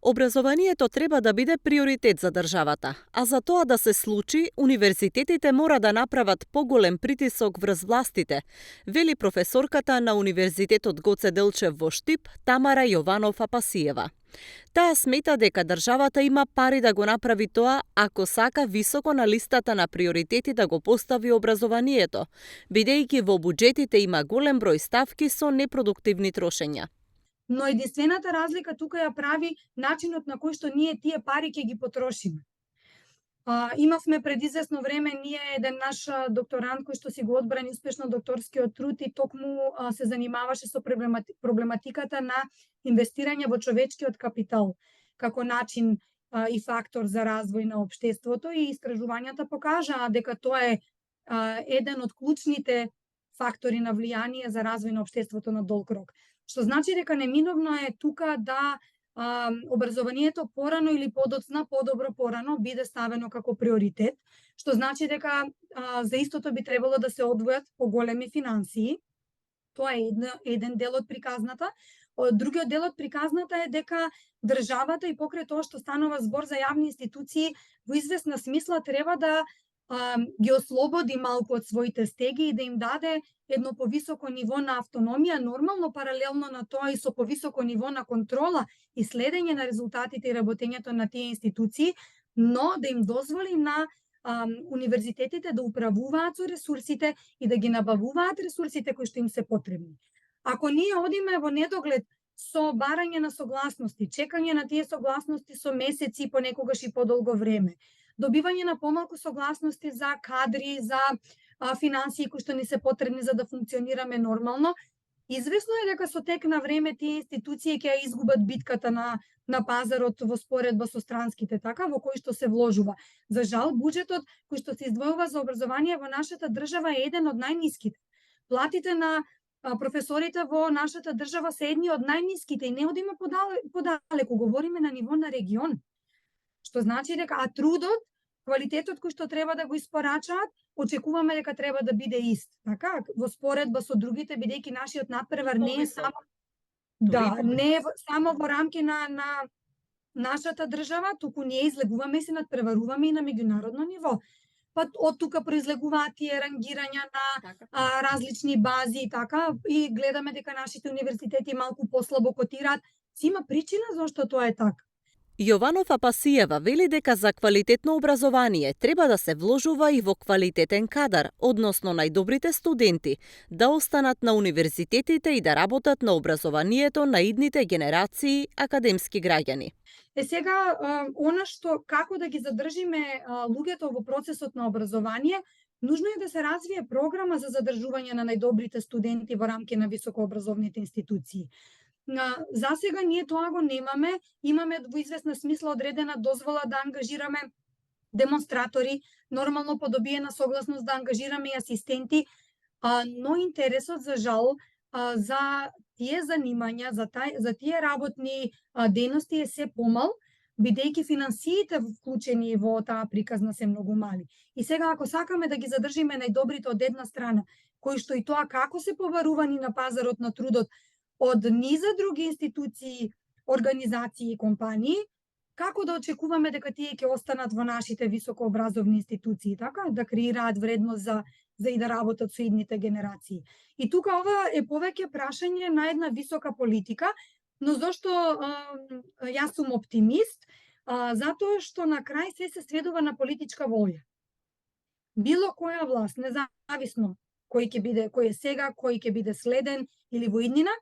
Образованието треба да биде приоритет за државата, а за тоа да се случи, универзитетите мора да направат поголем притисок врз властите, вели професорката на Универзитетот Гоце Делчев во Штип, Тамара Јованов-Апасиева. Таа смета дека државата има пари да го направи тоа ако сака високо на листата на приоритети да го постави образованието, бидејќи во буџетите има голем број ставки со непродуктивни трошења. Но единствената разлика тука ја прави начинот на кој што ние тие пари ќе ги потрошиме. Имавме пред известно време ние еден наш докторант кој што си го одбрани успешно докторскиот труд и токму се занимаваше со проблематиката на инвестирање во човечкиот капитал како начин и фактор за развој на општеството, и истражувањата покажаа дека тоа е еден од клучните фактори на влијание за развој на општеството на долг рок. Што значи дека неминовно е тука да образованието порано или подоцна, подобро порано, биде ставено како приоритет, што значи дека за истото би требало да се одвојат поголеми финансии. Тоа е еден дел од приказната. Другиот дел од приказната е дека државата и покрај тоа што станува збор за јавни институции, во известна смисла треба да ги ослободи малку од своите стеги и да им даде едно повисоко ниво на автономија, нормално паралелно на тоа и со повисоко ниво на контрола и следење на резултатите и работењето на тие институции, но да им дозволи на универзитетите да управуваат со ресурсите и да ги набавуваат ресурсите кои што им се потребни. Ако ние одиме во недоглед со барање на согласности, чекање на тие согласности со месеци, понекогаш и подолго време, добивање на помалку согласности за кадри, за финансии кои што ни се потребни за да функционираме нормално, известно е дека со тек на време тие институции ќе ја изгубат битката на пазарот во споредба со странските, така, во кој што се вложува. За жал, буџетот кој што се издвојува за образование во нашата држава е еден од најниските. Платите на професорите во нашата држава се едни од најниските и не одиме подалеку, говориме на ниво на регион. Што значи дека трудот, квалитетот кој што треба да го испорачаат, очекуваме дека треба да биде ист, така, во споредба со другите, бидејќи нашиот натпревар не е само не е само во рамки на нашата држава, туку ние излегуваме и се надпреваруваме и на меѓународно ниво. Па од тука произлегуваат тие рангирања на различни бази и така, и гледаме дека нашите универзитети малку послабо котираат. Си има причина зашто тоа е така. Јованов-Апасиева вели дека за квалитетно образование треба да се вложува и во квалитетен кадар, односно најдобрите студенти, да останат на универзитетите и да работат на образованието на идните генерации академски граѓани. Сега, она што како да ги задржиме луѓето во процесот на образование, нужно е да се развие програма за задржување на најдобрите студенти во рамки на високообразовните институции. За сега ние тоа го немаме, имаме во известна смисла одредена дозвола да ангажираме демонстратори, нормално по добиена согласност да ангажираме и асистенти, но интересот за жал за тие занимања, за тие работни дејности е се помал, бидејќи финансиите вклучени во таа приказна се многу мали. И сега ако сакаме да ги задржиме најдобрите од една страна, кои што и тоа како се поварувани на пазарот на трудот од низа други институции, организации и компании, како да очекуваме дека тие ќе останат во нашите високообразовни институции, така, да креираат вредност за и да работат со идните генерации. И тука ова е повеќе прашање на една висока политика, но зошто јас сум оптимист, затоа што на крај се сведува на политичка волја. Било која власт, независно кој е сега, кој ќе биде следен или во иднина,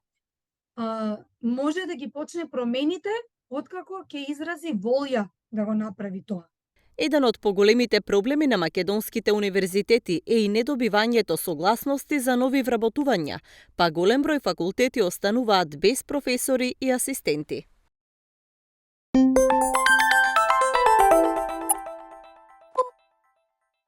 може да ги почне промените откако ќе изрази волја да го направи тоа. Еден од поголемите проблеми на македонските универзитети е и недобивањето согласности за нови вработувања, па голем број факултети остануваат без професори и асистенти.